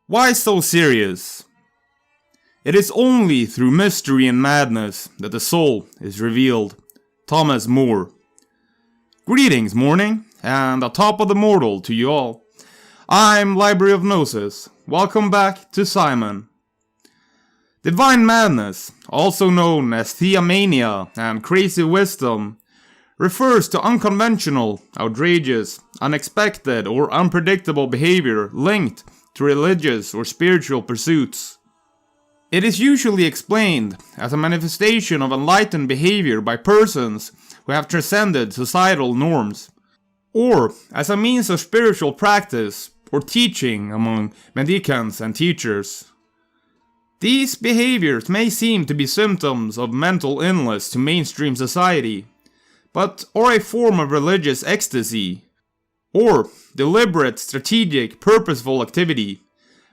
Why so serious? It is only through mystery and madness that the soul is revealed. Thomas Moore. Greetings, morning, and a top of the mortal to you all. I'm Library of Gnosis. Welcome back to Simon. Divine madness, also known as Theia Mania and crazy wisdom, refers to unconventional, outrageous, unexpected, or unpredictable behavior linked to religious or spiritual pursuits. It is usually explained as a manifestation of enlightened behavior by persons who have transcended societal norms, or as a means of spiritual practice or teaching among mendicants and teachers. These behaviors may seem to be symptoms of mental illness to mainstream society, but are a form of religious ecstasy, or deliberate, strategic, purposeful activity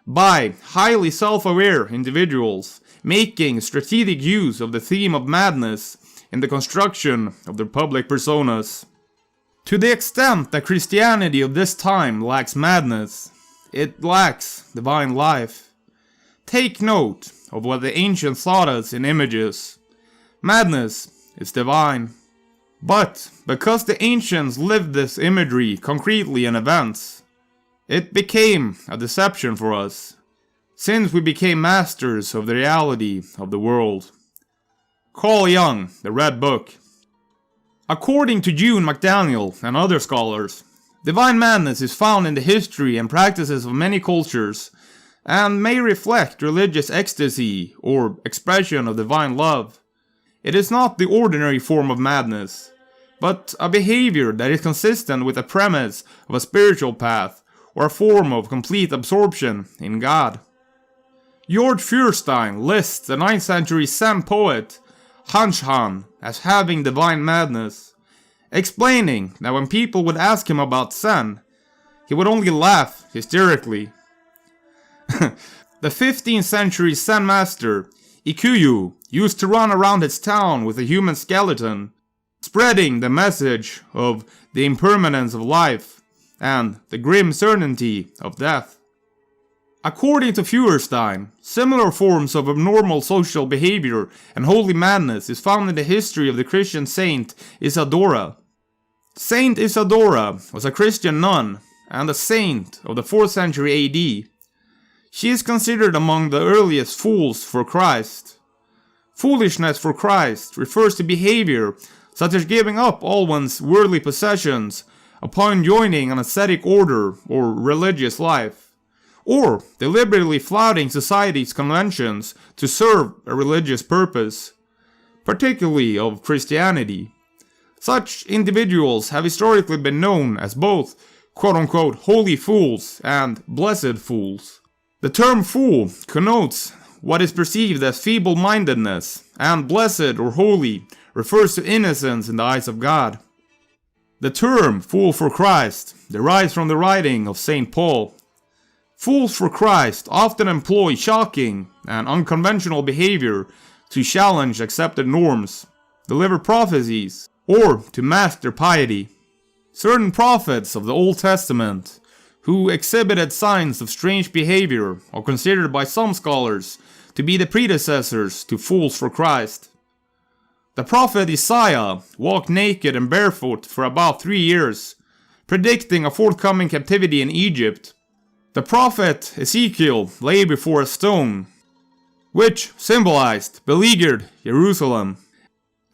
by highly self-aware individuals making strategic use of the theme of madness in the construction of their public personas. To the extent that Christianity of this time lacks madness, it lacks divine life. Take note of what the ancients taught us in images. Madness is divine. But because the ancients lived this imagery concretely in events, it became a deception for us, since we became masters of the reality of the world. Carl Jung, The Red Book. According to June McDaniel and other scholars, divine madness is found in the history and practices of many cultures, and may reflect religious ecstasy or expression of divine love. It is not the ordinary form of madness, but a behavior that is consistent with the premise of a spiritual path or a form of complete absorption in God. George Feuerstein lists the 9th century Zen poet Hanshan as having divine madness, explaining that when people would ask him about Zen, he would only laugh hysterically. The 15th century Zen master Ikuyu used to run around his town with a human skeleton, spreading the message of the impermanence of life and the grim certainty of death. According to Feuerstein, similar forms of abnormal social behavior and holy madness is found in the history of the Christian saint Isadora. Saint Isadora was a Christian nun and a saint of the 4th century AD. She is considered among the earliest fools for Christ. Foolishness for Christ refers to behavior such as giving up all one's worldly possessions upon joining an ascetic order or religious life, or deliberately flouting society's conventions to serve a religious purpose, particularly of Christianity. Such individuals have historically been known as both quote-unquote holy fools and blessed fools. The term fool connotes what is perceived as feeble-mindedness, and blessed or holy refers to innocence in the eyes of God. The term fool for Christ derives from the writing of St. Paul. Fools for Christ often employ shocking and unconventional behavior to challenge accepted norms, deliver prophecies, or to mask their piety. Certain prophets of the Old Testament who exhibited signs of strange behavior are considered by some scholars to be the predecessors to fools for Christ. The prophet Isaiah walked naked and barefoot for about 3 years, predicting a forthcoming captivity in Egypt. The prophet Ezekiel lay before a stone, which symbolized beleaguered Jerusalem.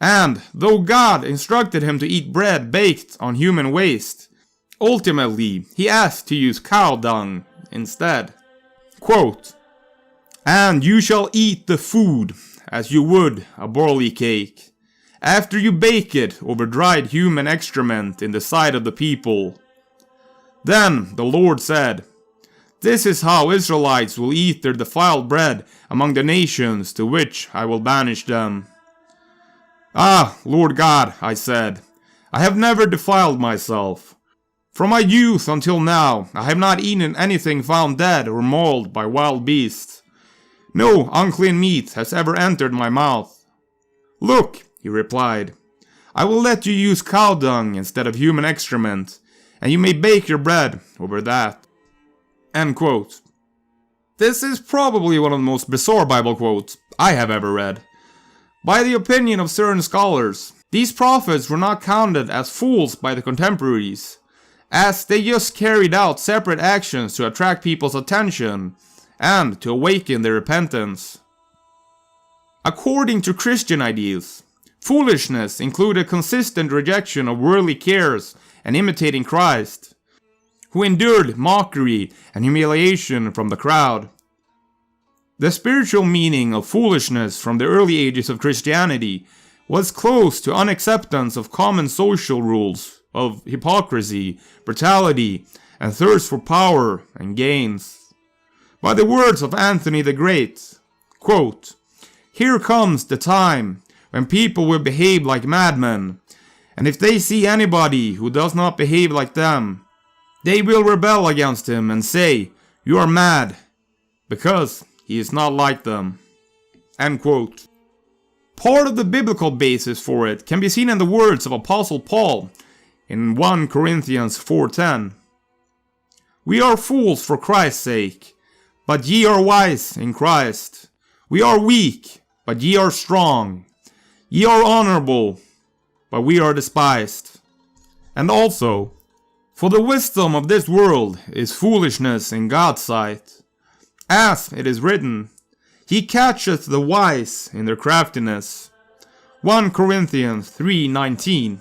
And though God instructed him to eat bread baked on human waste, ultimately he asked to use cow dung instead. Quote, "And you shall eat the food as you would a barley cake, after you bake it over dried human excrement in the sight of the people." Then the Lord said, "This is how Israelites will eat their defiled bread among the nations to which I will banish them." "Ah, Lord God," I said, "I have never defiled myself. From my youth until now, I have not eaten anything found dead or mauled by wild beasts. No unclean meat has ever entered my mouth." "Look," he replied, "I will let you use cow dung instead of human excrement, and you may bake your bread over that." End quote. This is probably one of the most bizarre Bible quotes I have ever read. By the opinion of certain scholars, these prophets were not counted as fools by the contemporaries, as they just carried out separate actions to attract people's attention and to awaken their repentance. According to Christian ideals, foolishness included consistent rejection of worldly cares and imitating Christ, who endured mockery and humiliation from the crowd. The spiritual meaning of foolishness from the early ages of Christianity was close to unacceptance of common social rules, of hypocrisy, brutality, and thirst for power and gains. By the words of Anthony the Great, quote, "Here comes the time when people will behave like madmen, and if they see anybody who does not behave like them, they will rebel against him and say, 'You are mad,' because he is not like them." End quote. Part of the biblical basis for it can be seen in the words of Apostle Paul in 1 Corinthians 4:10. "We are fools for Christ's sake, but ye are wise in Christ. We are weak, but ye are strong. Ye are honorable, but we are despised." And also, "For the wisdom of this world is foolishness in God's sight. As it is written, He catcheth the wise in their craftiness." 1 Corinthians 3:19.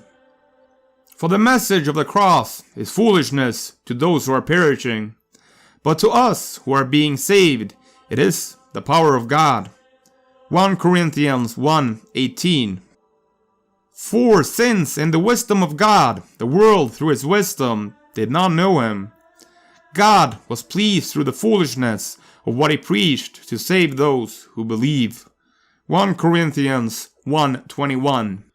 "For the message of the cross is foolishness to those who are perishing, but to us who are being saved it is the power of God." 1 Corinthians 1:18. "For since in the wisdom of God the world through his wisdom did not know him, God was pleased through the foolishness of what he preached to save those who believe." 1 Corinthians 1:21.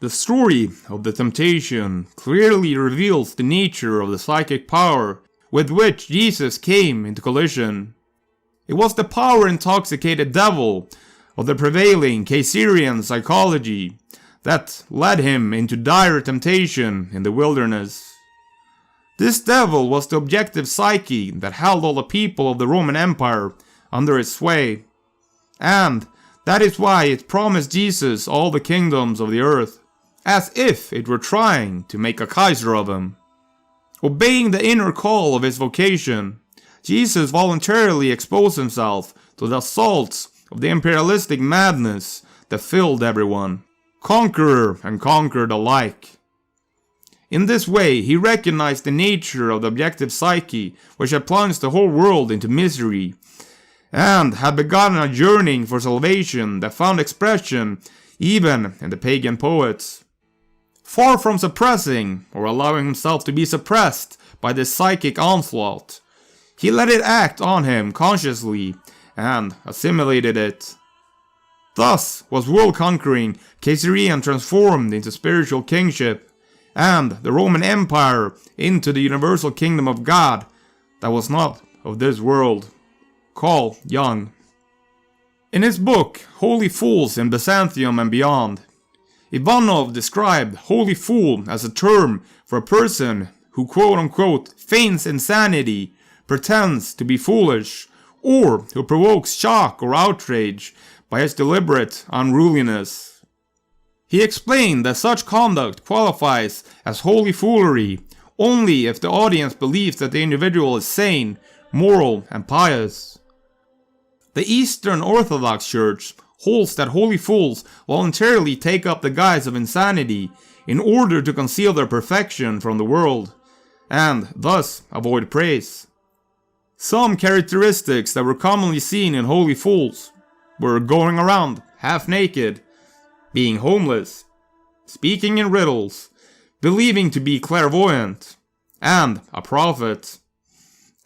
The story of the temptation clearly reveals the nature of the psychic power with which Jesus came into collision. It was the power-intoxicated devil of the prevailing Caesarean psychology that led him into dire temptation in the wilderness. This devil was the objective psyche that held all the people of the Roman Empire under its sway, and that is why it promised Jesus all the kingdoms of the earth, as if it were trying to make a Kaiser of him. Obeying the inner call of his vocation, Jesus voluntarily exposed himself to the assaults of the imperialistic madness that filled everyone, conqueror and conquered alike. In this way, he recognized the nature of the objective psyche which had plunged the whole world into misery, and had begun a yearning for salvation that found expression even in the pagan poets. Far from suppressing or allowing himself to be suppressed by this psychic onslaught, he let it act on him consciously and assimilated it. Thus was world-conquering Caesarean transformed into spiritual kingship, and the Roman Empire into the universal kingdom of God that was not of this world. Carl Jung. In his book Holy Fools in Byzantium and Beyond, Ivanov described holy fool as a term for a person who quote-unquote feigns insanity, pretends to be foolish, or who provokes shock or outrage by his deliberate unruliness. He explained that such conduct qualifies as holy foolery only if the audience believes that the individual is sane, moral, and pious. The Eastern Orthodox Church holds that holy fools voluntarily take up the guise of insanity in order to conceal their perfection from the world, and thus avoid praise. Some characteristics that were commonly seen in holy fools were going around half naked, being homeless, speaking in riddles, believing to be clairvoyant, and a prophet,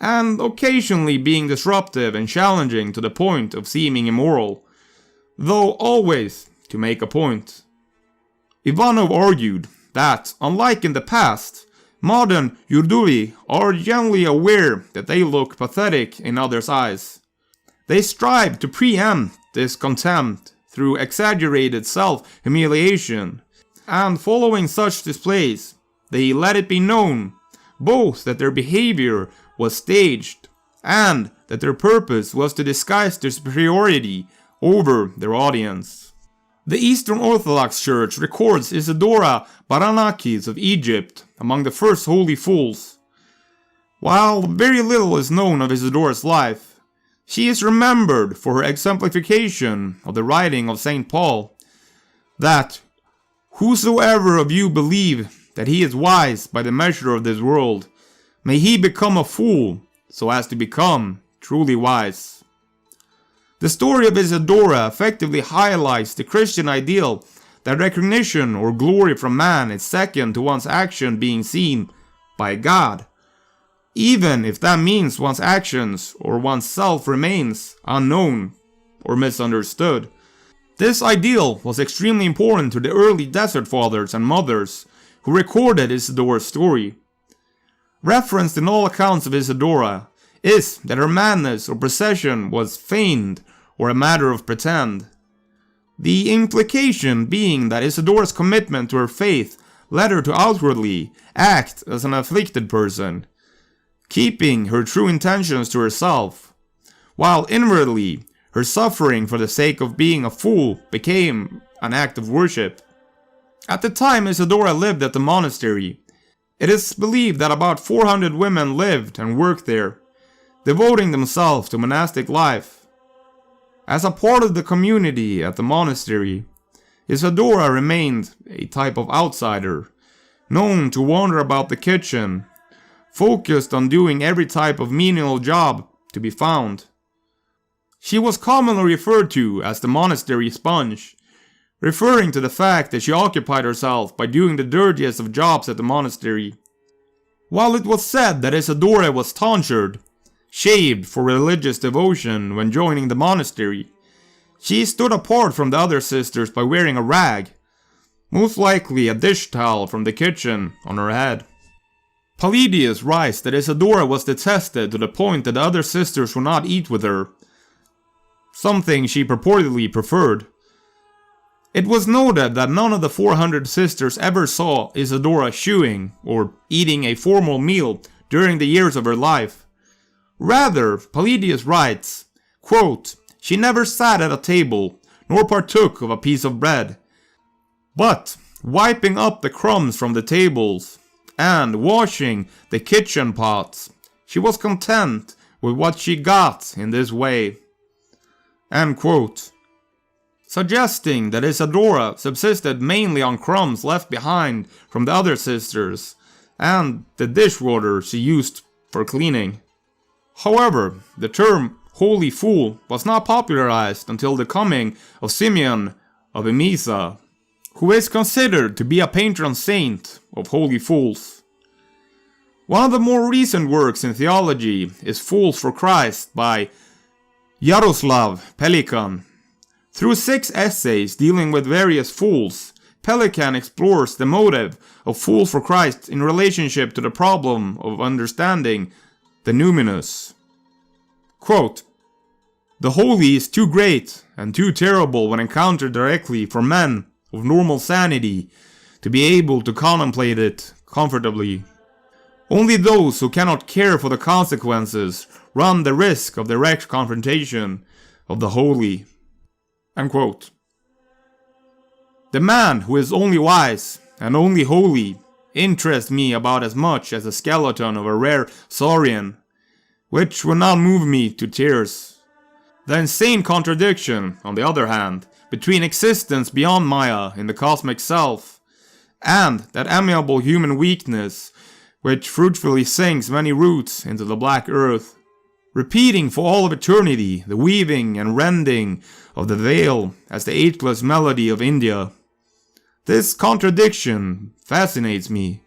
and occasionally being disruptive and challenging to the point of seeming immoral, though always to make a point. Ivanov argued that, unlike in the past, modern yurduvi are generally aware that they look pathetic in others' eyes. They strive to preempt this contempt through exaggerated self-humiliation, and following such displays, they let it be known both that their behavior was staged and that their purpose was to disguise their superiority over their audience. The Eastern Orthodox Church records Isidora Baranakis of Egypt among the first holy fools. While very little is known of Isidora's life, she is remembered for her exemplification of the writing of St. Paul, that whosoever of you believe that he is wise by the measure of this world, may he become a fool, so as to become truly wise. The story of Isidora effectively highlights the Christian ideal that recognition or glory from man is second to one's action being seen by God, even if that means one's actions or one's self remains unknown or misunderstood. This ideal was extremely important to the early desert fathers and mothers who recorded Isidora's story. Referenced in all accounts of Isidora is that her madness or possession was feigned or a matter of pretend. The implication being that Isidora's commitment to her faith led her to outwardly act as an afflicted person, keeping her true intentions to herself, while inwardly her suffering for the sake of being a fool became an act of worship. At the time Isidora lived at the monastery, it is believed that about 400 women lived and worked there, devoting themselves to monastic life. As a part of the community at the monastery, Isidora remained a type of outsider, known to wander about the kitchen, focused on doing every type of menial job to be found. She was commonly referred to as the monastery sponge, referring to the fact that she occupied herself by doing the dirtiest of jobs at the monastery. While it was said that Isidora was tonsured, shaved for religious devotion when joining the monastery, she stood apart from the other sisters by wearing a rag, most likely a dish towel from the kitchen, on her head. Palladius writes that Isidora was detested to the point that the other sisters would not eat with her, something she purportedly preferred. It was noted that none of the 400 sisters ever saw Isidora chewing or eating a formal meal during the years of her life. Rather, Palladius writes, quote, "She never sat at a table, nor partook of a piece of bread, but, wiping up the crumbs from the tables, and washing the kitchen pots, she was content with what she got in this way." End quote. Suggesting that Isidora subsisted mainly on crumbs left behind from the other sisters, and the dishwater she used for cleaning. However, the term holy fool was not popularized until the coming of Simeon of Emesa, who is considered to be a patron saint of holy fools. One of the more recent works in theology is Fools for Christ by Yaroslav Pelikan. Through 6 essays dealing with various fools, Pelikan explores the motive of Fools for Christ in relationship to the problem of understanding the numinous. Quote, "The holy is too great and too terrible when encountered directly for men of normal sanity to be able to contemplate it comfortably. Only those who cannot care for the consequences run the risk of direct confrontation of the holy." Unquote. The man who is only wise and only holy interests me about as much as the skeleton of a rare saurian, which would not move me to tears. The insane contradiction, on the other hand, between existence beyond Maya in the cosmic self, and that amiable human weakness which fruitfully sinks many roots into the black earth, repeating for all of eternity the weaving and rending of the veil as the ageless melody of India. This contradiction fascinates me,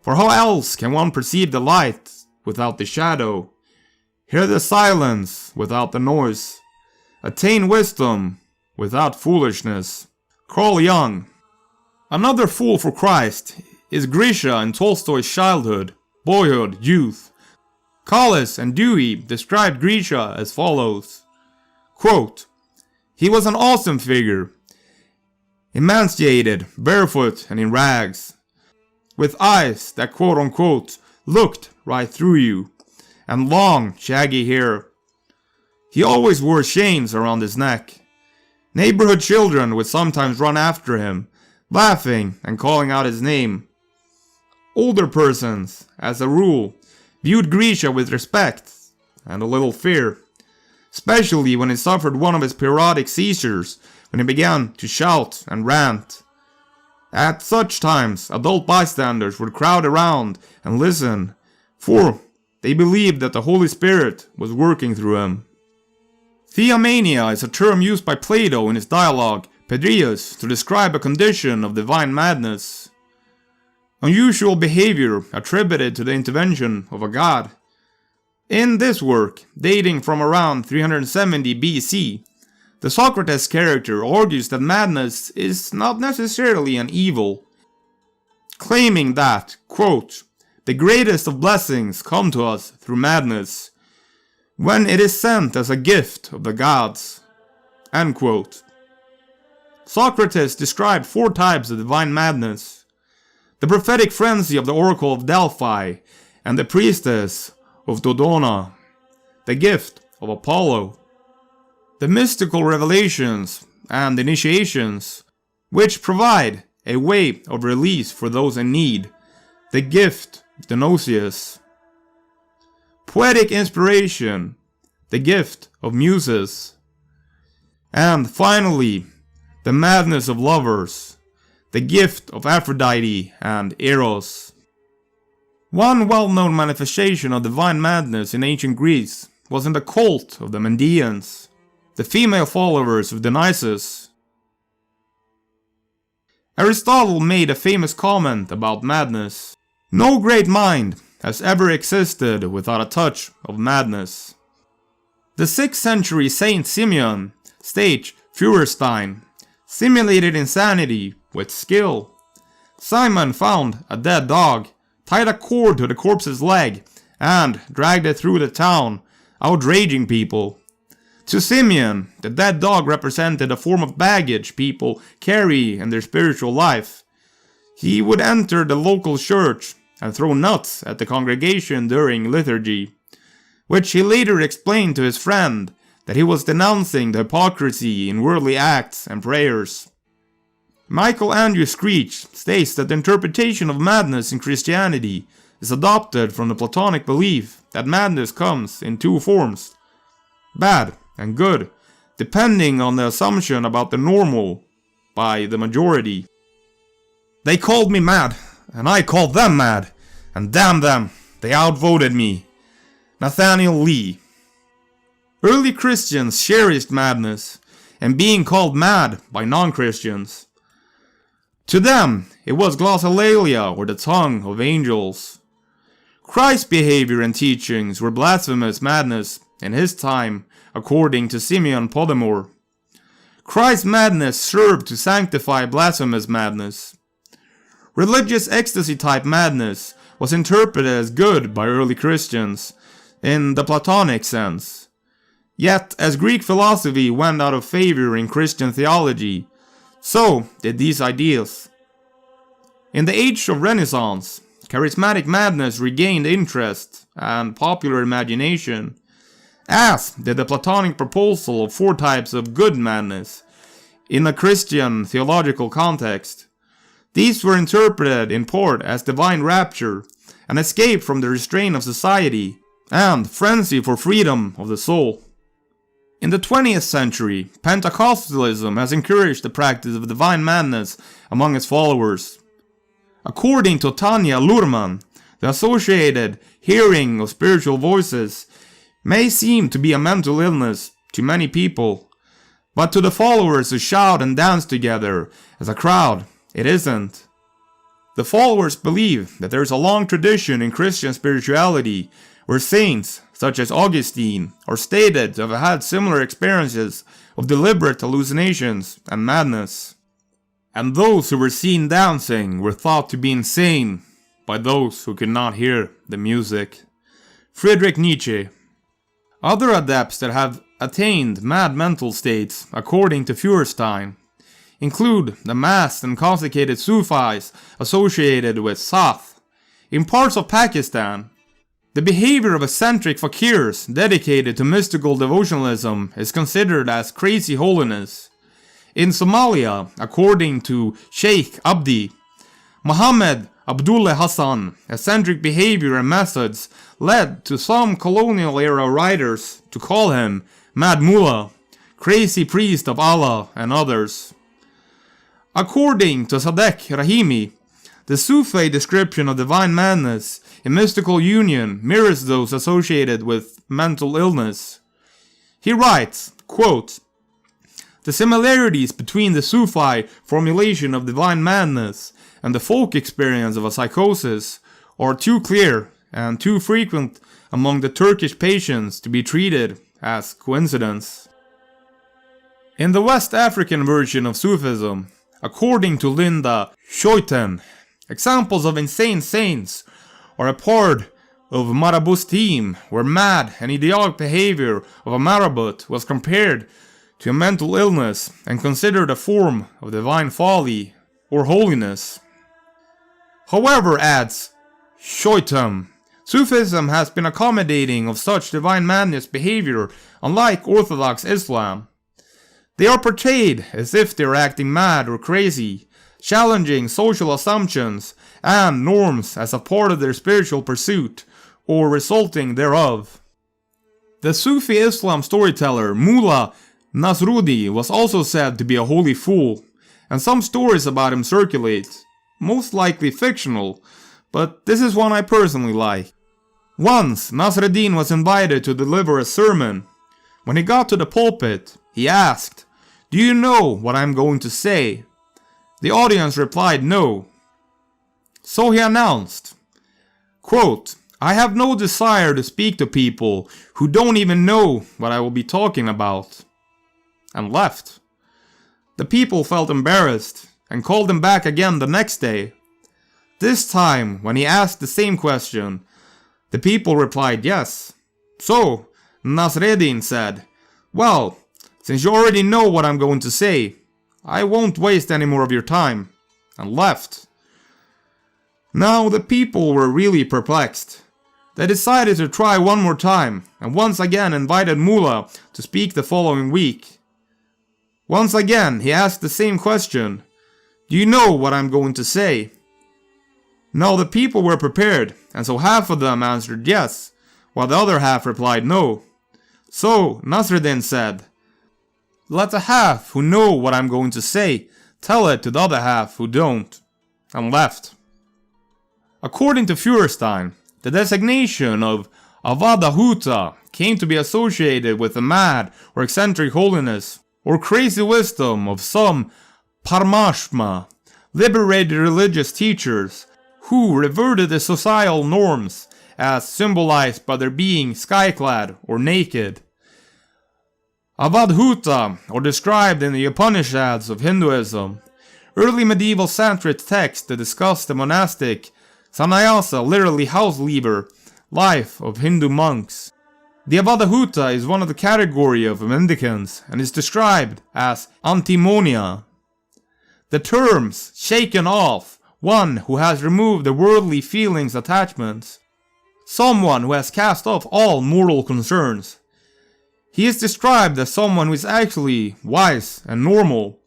for how else can one perceive the light without the shadow, hear the silence without the noise, attain wisdom without foolishness? Carl Jung. Another fool for Christ is Grisha in Tolstoy's childhood, boyhood, youth. Collis and Dewey described Grisha as follows, quote, "He was an awesome figure, emaciated, barefoot, and in rags, with eyes that quote-unquote looked right through you, and long, shaggy hair. He always wore chains around his neck. Neighborhood children would sometimes run after him, laughing and calling out his name. Older persons, as a rule, viewed Grisha with respect and a little fear, especially when he suffered one of his periodic seizures, when he began to shout and rant. At such times, adult bystanders would crowd around and listen, for they believed that the Holy Spirit was working through him. Theia Mania is a term used by Plato in his dialogue, Pedrius, to describe a condition of divine madness. Unusual behavior attributed to the intervention of a god. In this work, dating from around 370 BC, the Socrates character argues that madness is not necessarily an evil, claiming that, quote, the greatest of blessings come to us through madness, when it is sent as a gift of the gods, end quote. Socrates described 4 types of divine madness: the prophetic frenzy of the oracle of Delphi and the priestess of Dodona, the gift of Apollo, the mystical revelations and initiations, which provide a way of release for those in need, the gift of Gnosis, poetic inspiration, the gift of muses, and finally, the madness of lovers, the gift of Aphrodite and Eros. One well-known manifestation of divine madness in ancient Greece was in the cult of the Mandeans, the female followers of Dionysus. Aristotle made a famous comment about madness: no great mind has ever existed without a touch of madness. The 6th century Saint Simeon, sage Feuerstein, simulated insanity with skill. Simon found a dead dog, tied a cord to the corpse's leg, and dragged it through the town, outraging people. To Simeon, the dead dog represented a form of baggage people carry in their spiritual life. He would enter the local church and throw nuts at the congregation during liturgy, which he later explained to his friend that he was denouncing the hypocrisy in worldly acts and prayers. Michael Andrew Screech states that the interpretation of madness in Christianity is adopted from the Platonic belief that madness comes in 2 forms, bad and good, depending on the assumption about the normal by the majority. They called me mad, and I called them mad, and damn them, they outvoted me. Nathaniel Lee. Early Christians cherished madness and being called mad by non-Christians. To them, it was glossolalia or the tongue of angels. Christ's behavior and teachings were blasphemous madness in his time, according to Simeon Podemore. Christ's madness served to sanctify blasphemous madness. Religious ecstasy type madness was interpreted as good by early Christians in the Platonic sense. Yet, as Greek philosophy went out of favor in Christian theology, so did these ideas. In the age of Renaissance, charismatic madness regained interest and popular imagination, as did the Platonic proposal of 4 types of good madness in a Christian theological context. These were interpreted in part as divine rapture, an escape from the restraint of society, and frenzy for freedom of the soul. In the 20th century, Pentecostalism has encouraged the practice of divine madness among its followers. According to Tanya Luhrmann, the associated hearing of spiritual voices may seem to be a mental illness to many people, but to the followers who shout and dance together as a crowd, it isn't. The followers believe that there is a long tradition in Christian spirituality where saints, such as Augustine, are stated to have had similar experiences of deliberate hallucinations and madness. And those who were seen dancing were thought to be insane by those who could not hear the music. Friedrich Nietzsche. Other adepts that have attained mad mental states, according to Feuerstein, include the masked and consecrated Sufis associated with Sath in parts of Pakistan, The behavior of eccentric fakirs dedicated to mystical devotionalism is considered as crazy holiness. In Somalia, according to Sheikh Abdi, Muhammad Abdullah Hassan, eccentric behavior and methods led to some colonial-era writers to call him Mad Mullah, crazy priest of Allah, and others. According to Sadek Rahimi, the Sufi description of divine madness in mystical union mirrors those associated with mental illness. He writes, quote, "The similarities between the Sufi formulation of divine madness and the folk experience of a psychosis are too clear and too frequent among the Turkish patients to be treated as coincidence." In the West African version of Sufism, according to Linda Schouten, examples of insane saints are a part of Marabout's team, where mad and idiotic behavior of a Marabout was compared to a mental illness and considered a form of divine folly or holiness. However, adds Schouten, Sufism has been accommodating of such divine madness behavior, unlike Orthodox Islam. They are portrayed as if they are acting mad or crazy, challenging social assumptions and norms as a part of their spiritual pursuit, or resulting thereof. The Sufi Islam storyteller Mullah Nasrudi was also said to be a holy fool, and some stories about him circulate, most likely fictional, but this is one I personally like. Once, Nasruddin was invited to deliver a sermon. When he got to the pulpit, he asked, "Do you know what I'm going to say?" The audience replied no. So he announced, quote, "I have no desire to speak to people who don't even know what I will be talking about," and left. The people felt embarrassed and called him back again the next day. This time, when he asked the same question, the people replied yes. So, Nasreddin said, "Well, since you already know what I'm going to say, I won't waste any more of your time," and left. Now the people were really perplexed. They decided to try one more time, and once again invited Mullah to speak the following week. Once again he asked the same question, "Do you know what I'm going to say?" Now the people were prepared, and so half of them answered yes, while the other half replied no. So Nasruddin said, "Let the half who know what I'm going to say tell it to the other half who don't," and left. According to Feuerstein, the designation of Avadhuta came to be associated with the mad or eccentric holiness or crazy wisdom of some Parmashma, liberated religious teachers who reverted the societal norms as symbolized by their being sky-clad or naked. Avadhuta are described in the Upanishads of Hinduism, early medieval Sanskrit texts that discuss the monastic sannyasa, literally house leaver, life of Hindu monks. The Avadhuta is one of the category of mendicants and is described as antimonia. The terms shaken off, one who has removed the worldly feelings attachments, someone who has cast off all mortal concerns. He is described as someone who is actually wise and normal,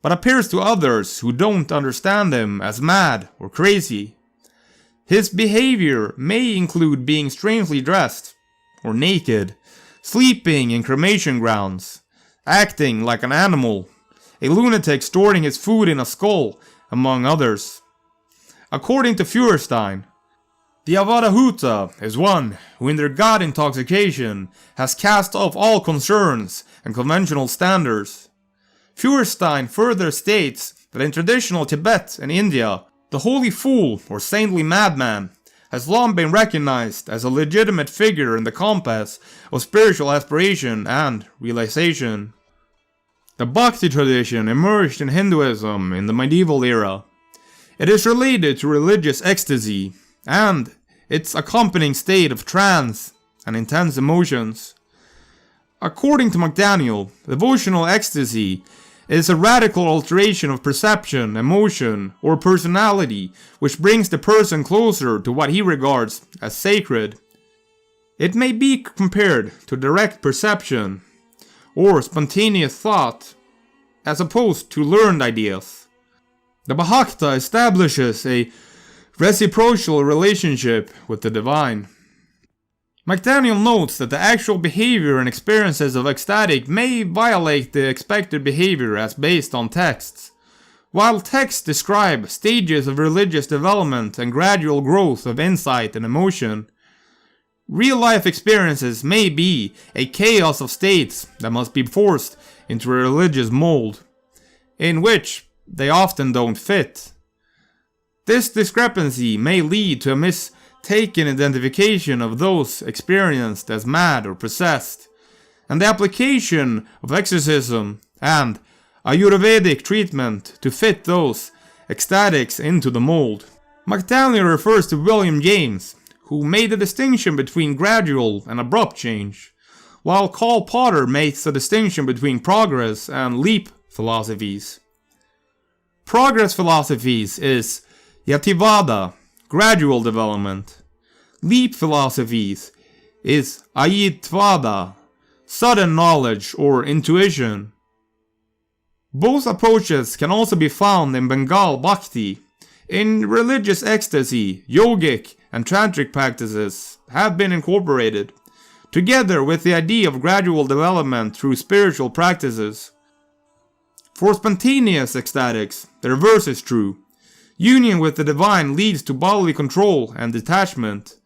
but appears to others who don't understand him as mad or crazy. His behavior may include being strangely dressed, or naked, sleeping in cremation grounds, acting like an animal, a lunatic storing his food in a skull, among others. According to Feuerstein, the Avadhuta is one who in their god intoxication has cast off all concerns and conventional standards. Feuerstein further states that in traditional Tibet and India, the holy fool or saintly madman has long been recognized as a legitimate figure in the compass of spiritual aspiration and realization. The Bhakti Tradition emerged in Hinduism in the medieval era. It is related to religious ecstasy and its accompanying state of trance and intense emotions. According to McDaniel, devotional ecstasy is a radical alteration of perception, emotion, or personality which brings the person closer to what he regards as sacred. It may be compared to direct perception or spontaneous thought as opposed to learned ideas. The Bhakta establishes a reciprocal relationship with the divine. McDaniel notes that the actual behavior and experiences of ecstatic may violate the expected behavior as based on texts. While texts describe stages of religious development and gradual growth of insight and emotion, real-life experiences may be a chaos of states that must be forced into a religious mold, in which they often don't fit. This discrepancy may lead to a mistaken identification of those experienced as mad or possessed, and the application of exorcism and Ayurvedic treatment to fit those ecstatics into the mold. McDaniel refers to William James, who made a distinction between gradual and abrupt change, while Karl Potter makes a distinction between progress and leap philosophies. Progress philosophies is Yativada, gradual development. Leap philosophies is Ayitvada, sudden knowledge or intuition. Both approaches can also be found in Bengal Bhakti. In religious ecstasy, yogic and tantric practices have been incorporated, together with the idea of gradual development through spiritual practices. For spontaneous ecstatics, the reverse is true. Union with the divine leads to bodily control and detachment.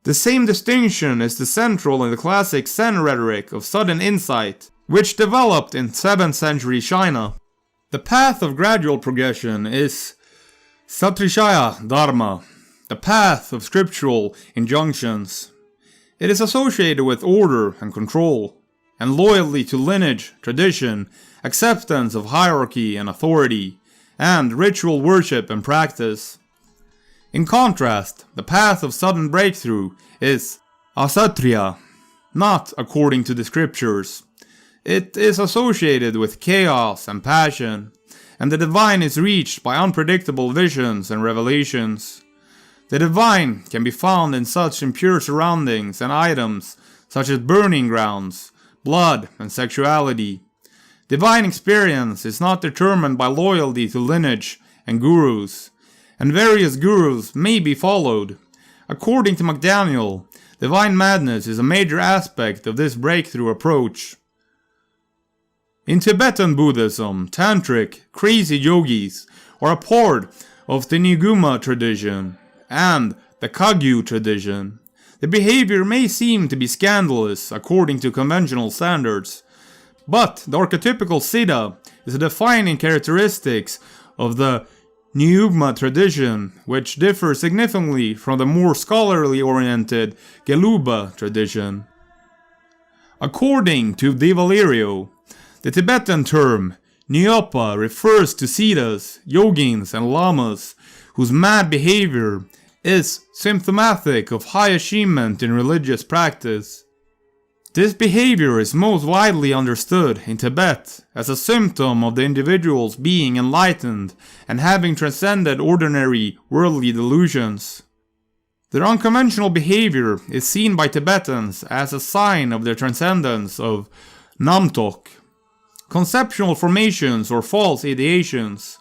The same distinction is the central in the classic Zen rhetoric of sudden insight, which developed in 7th century China. The path of gradual progression is Satrishaya Dharma, the path of scriptural injunctions. It is associated with order and control, and loyalty to lineage, tradition, acceptance of hierarchy and authority, and ritual worship and practice. In contrast, the path of sudden breakthrough is Asatriya, not according to the scriptures. It is associated with chaos and passion, and the divine is reached by unpredictable visions and revelations. The divine can be found in such impure surroundings and items such as burning grounds, blood, and sexuality. Divine experience is not determined by loyalty to lineage and gurus, and various gurus may be followed. According to McDaniel, divine madness is a major aspect of this breakthrough approach. In Tibetan Buddhism, tantric, crazy yogis are a part of the Niguma tradition and the Kagyu tradition. The behavior may seem to be scandalous according to conventional standards, but the archetypical siddha is a defining characteristic of the Nyugma tradition, which differs significantly from the more scholarly-oriented Geluba tradition. According to De Valerio, the Tibetan term Nyopa refers to siddhas, yogins, and lamas whose mad behavior is symptomatic of high achievement in religious practice. This behavior is most widely understood in Tibet as a symptom of the individual's being enlightened and having transcended ordinary worldly delusions. Their unconventional behavior is seen by Tibetans as a sign of their transcendence of Namtok, conceptual formations or false ideations.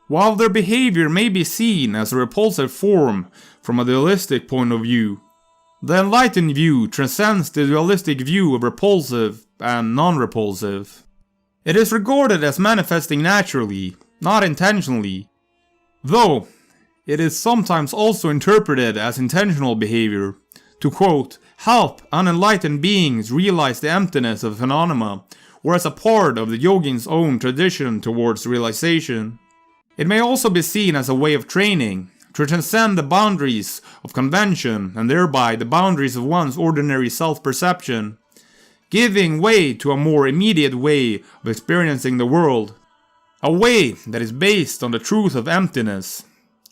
While their behavior may be seen as a repulsive form from a dualistic point of view, the enlightened view transcends the dualistic view of repulsive and non-repulsive. It is regarded as manifesting naturally, not intentionally, though it is sometimes also interpreted as intentional behavior, to quote, help unenlightened beings realize the emptiness of phenomena, or as a part of the yogin's own tradition towards realization. It may also be seen as a way of training, to transcend the boundaries of convention and thereby the boundaries of one's ordinary self-perception, giving way to a more immediate way of experiencing the world, a way that is based on the truth of emptiness,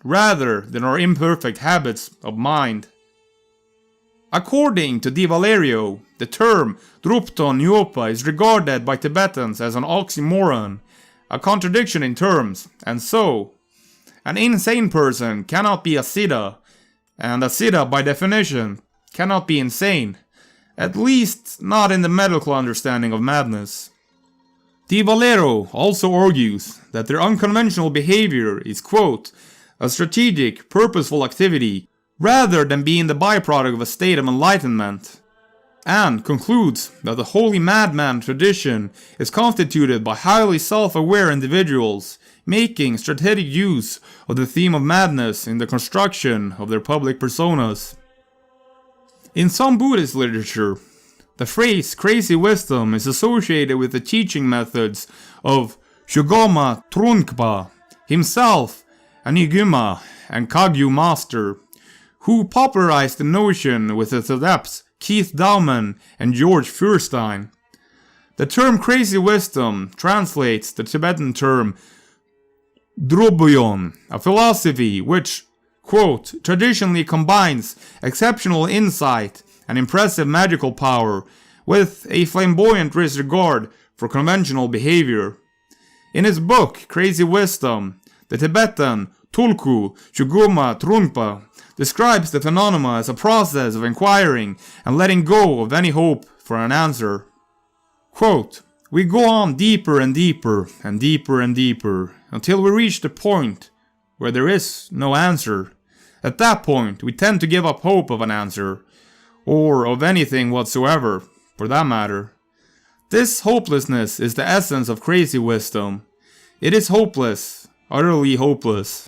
rather than our imperfect habits of mind. According to De Valerio, the term Drupton Nyopa is regarded by Tibetans as an oxymoron, a contradiction in terms, and so, an insane person cannot be a siddha, and a siddha by definition cannot be insane, at least not in the medical understanding of madness. Di Valero also argues that their unconventional behavior is, quote, a strategic, purposeful activity, rather than being the byproduct of a state of enlightenment, and concludes that the holy madman tradition is constituted by highly self-aware individuals making strategic use of the theme of madness in the construction of their public personas. In some Buddhist literature, the phrase crazy wisdom is associated with the teaching methods of Shugoma Trungpa, himself an Iguma and Kagyu master, who popularized the notion with his adepts Keith Dowman and George Feuerstein. The term crazy wisdom translates the Tibetan term Drobyon, a philosophy which, quote, traditionally combines exceptional insight and impressive magical power with a flamboyant disregard for conventional behavior. In his book Crazy Wisdom, the Tibetan Tulku Shugoma Trungpa describes the phenomena as a process of inquiring and letting go of any hope for an answer. Quote, we go on deeper and deeper and deeper and deeper until we reach the point where there is no answer. At that point, we tend to give up hope of an answer, or of anything whatsoever, for that matter. This hopelessness is the essence of crazy wisdom. It is hopeless, utterly hopeless.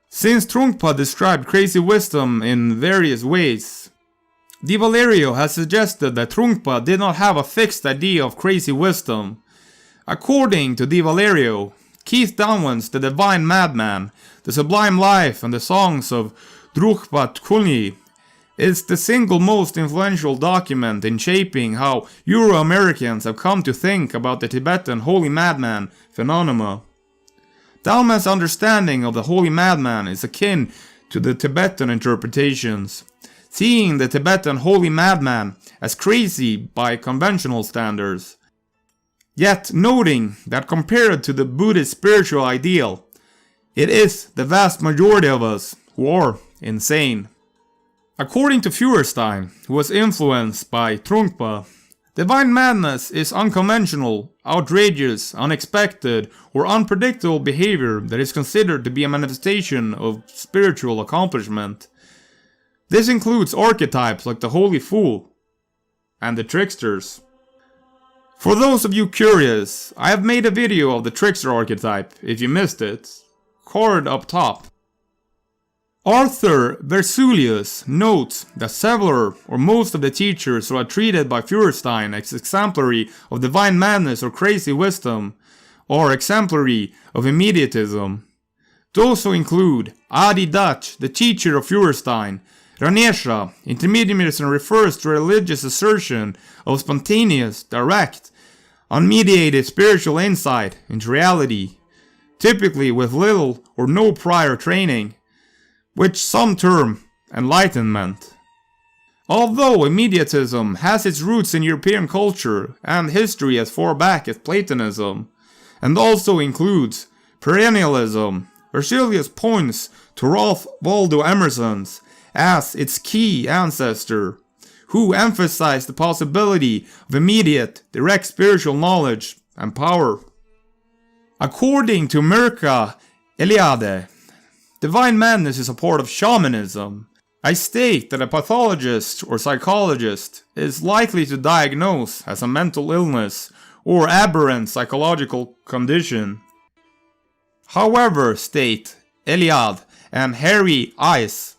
Since Trungpa described crazy wisdom in various ways, Di Valerio has suggested that Trungpa did not have a fixed idea of crazy wisdom. According to Di Valerio, Keith Downwan's The Divine Madman, The Sublime Life and the Songs of Drukpa Kulni is the single most influential document in shaping how Euro-Americans have come to think about the Tibetan holy madman phenomena. Dalman's understanding of the holy madman is akin to the Tibetan interpretations, seeing the Tibetan holy madman as crazy by conventional standards, yet noting that compared to the Buddhist spiritual ideal, it is the vast majority of us who are insane. According to Feuerstein, who was influenced by Trungpa, divine madness is unconventional, outrageous, unexpected, or unpredictable behavior that is considered to be a manifestation of spiritual accomplishment. This includes archetypes like the holy fool and the tricksters. For those of you curious, I have made a video of the trickster archetype, if you missed it, card up top. Arthur Versulius notes that several or most of the teachers who are treated by Feuerstein as exemplary of divine madness or crazy wisdom are exemplary of immediatism. Those who include Adi Dutch, the teacher of Feuerstein. Ranesha, intermediatism refers to a religious assertion of spontaneous, direct, unmediated spiritual insight into reality, typically with little or no prior training, which some term enlightenment. Although immediatism has its roots in European culture and history as far back as Platonism, and also includes perennialism, Versulius points to Ralph Waldo Emerson's as its key ancestor, who emphasized the possibility of immediate, direct spiritual knowledge and power. According to Mircea Eliade, divine madness is a part of shamanism. I state that a pathologist or psychologist is likely to diagnose as a mental illness or aberrant psychological condition. However, state Eliade and Harry Ice,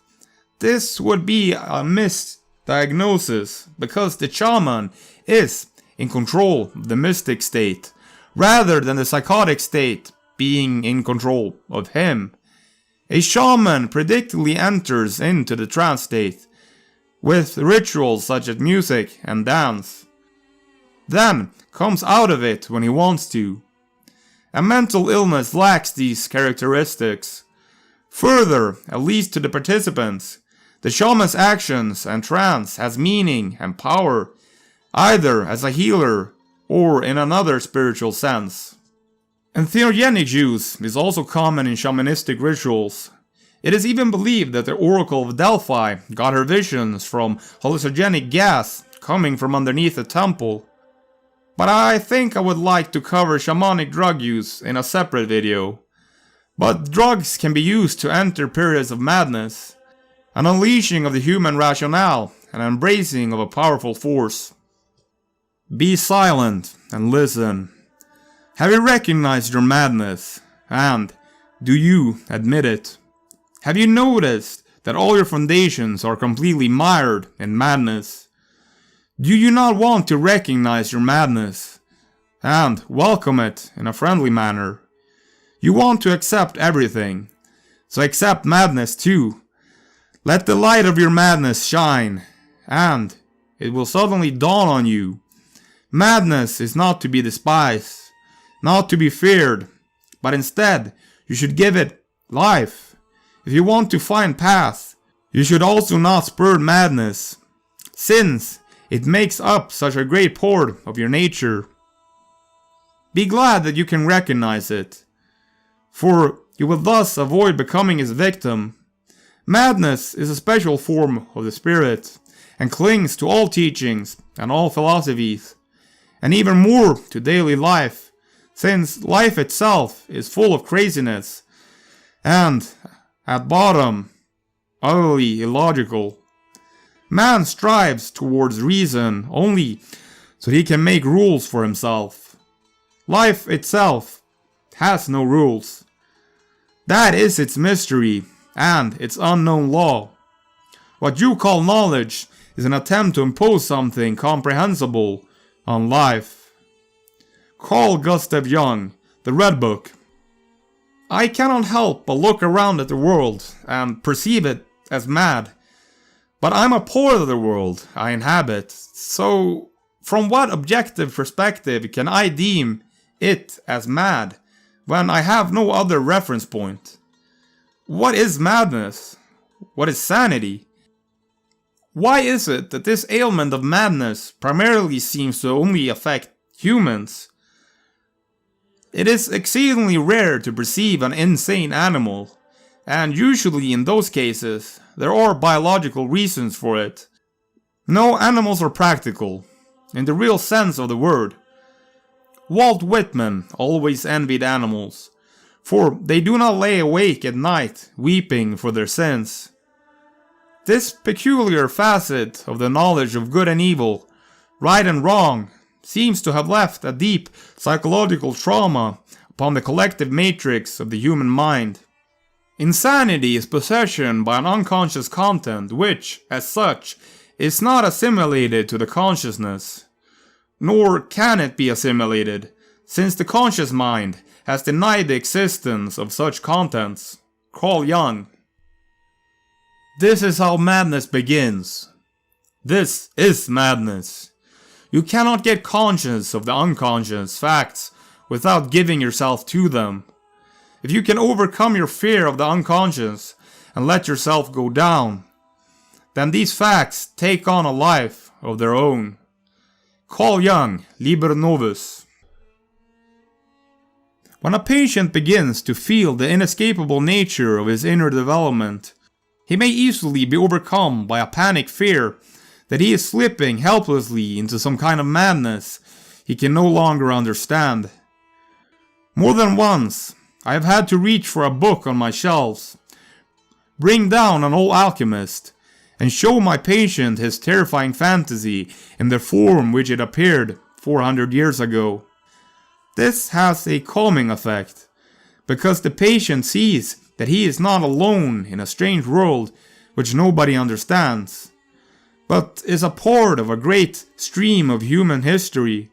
this would be a misdiagnosis because the shaman is in control of the mystic state, rather than the psychotic state being in control of him. A shaman predictably enters into the trance state with rituals such as music and dance, then comes out of it when he wants to. A mental illness lacks these characteristics. Further, at least to the participants, the shaman's actions and trance has meaning and power, either as a healer or in another spiritual sense. Entheogenic use is also common in shamanistic rituals. It is even believed that the Oracle of Delphi got her visions from hallucinogenic gas coming from underneath the temple. But I think I would like to cover shamanic drug use in a separate video. But drugs can be used to enter periods of madness, an unleashing of the human rationale, an embracing of a powerful force. Be silent and listen. Have you recognized your madness? And do you admit it? Have you noticed that all your foundations are completely mired in madness? Do you not want to recognize your madness and welcome it in a friendly manner? You want to accept everything, so accept madness too. Let the light of your madness shine, and it will suddenly dawn on you. Madness is not to be despised, not to be feared, but instead you should give it life. If you want to find path, you should also not spurn madness, since it makes up such a great part of your nature. Be glad that you can recognize it, for you will thus avoid becoming its victim. Madness is a special form of the spirit, and clings to all teachings and all philosophies, and even more to daily life, since life itself is full of craziness, and, at bottom, utterly illogical. Man strives towards reason only so he can make rules for himself. Life itself has no rules. That is its mystery and its unknown law. What you call knowledge is an attempt to impose something comprehensible on life. Carl Gustav Jung, The Red Book. I cannot help but look around at the world and perceive it as mad. But I'm a part of the world I inhabit, so from what objective perspective can I deem it as mad when I have no other reference point? What is madness? What is sanity? Why is it that this ailment of madness primarily seems to only affect humans? It is exceedingly rare to perceive an insane animal, and usually in those cases, there are biological reasons for it. No animals are practical, in the real sense of the word. Walt Whitman always envied animals, for they do not lay awake at night weeping for their sins. This peculiar facet of the knowledge of good and evil, right and wrong, seems to have left a deep psychological trauma upon the collective matrix of the human mind. Insanity is possession by an unconscious content which, as such, is not assimilated to the consciousness. Nor can it be assimilated, since the conscious mind has denied the existence of such contents. Carl Jung. This is how madness begins. This is madness. You cannot get conscious of the unconscious facts without giving yourself to them. If you can overcome your fear of the unconscious and let yourself go down, then these facts take on a life of their own. Carl Jung, Liber Novus. When a patient begins to feel the inescapable nature of his inner development, he may easily be overcome by a panic fear that he is slipping helplessly into some kind of madness he can no longer understand. More than once, I have had to reach for a book on my shelves, bring down an old alchemist, and show my patient his terrifying fantasy in the form which it appeared 400 years ago. This has a calming effect, because the patient sees that he is not alone in a strange world which nobody understands, but is a part of a great stream of human history,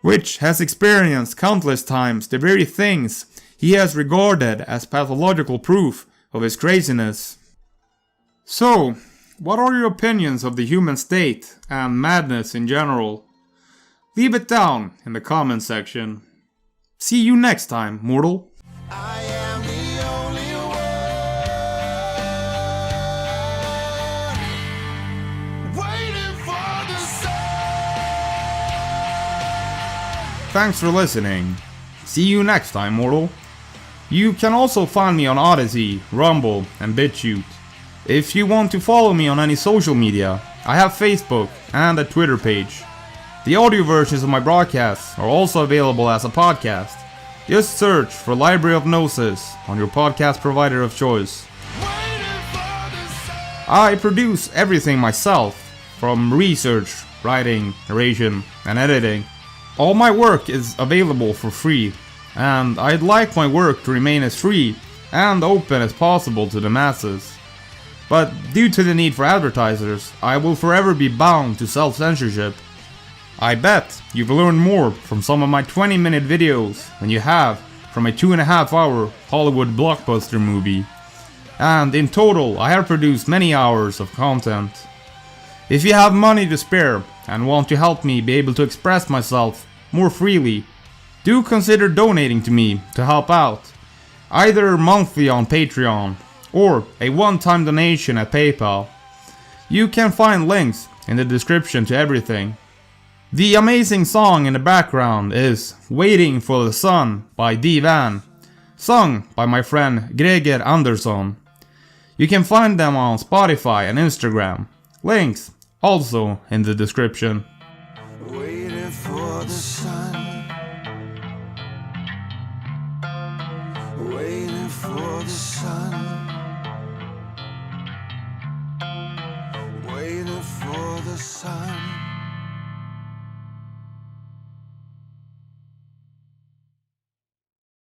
which has experienced countless times the very things he has regarded as pathological proof of his craziness. So, what are your opinions of the human state and madness in general? Leave it down in the comment section. See you next time, mortal. I am the only one waiting for the sun. Thanks for listening. See you next time, mortal. You can also find me on Odyssey, Rumble, and Bitchute. If you want to follow me on any social media, I have Facebook and a Twitter page. The audio versions of my broadcasts are also available as a podcast. Just search for Library of Gnosis on your podcast provider of choice. I produce everything myself, from research, writing, narration, and editing. All my work is available for free, and I'd like my work to remain as free and open as possible to the masses. But due to the need for advertisers, I will forever be bound to self-censorship. I bet you've learned more from some of my 20-minute videos than you have from a 2.5-hour Hollywood blockbuster movie. And in total, I have produced many hours of content. If you have money to spare and want to help me be able to express myself more freely, do consider donating to me to help out, either monthly on Patreon or a one-time donation at PayPal. You can find links in the description to everything. The amazing song in the background is Waiting for the Sun by D-Van, sung by my friend Greger Andersson. You can find them on Spotify and Instagram. Links also in the description. Waiting for the sun. Waiting for the sun. Waiting for the sun.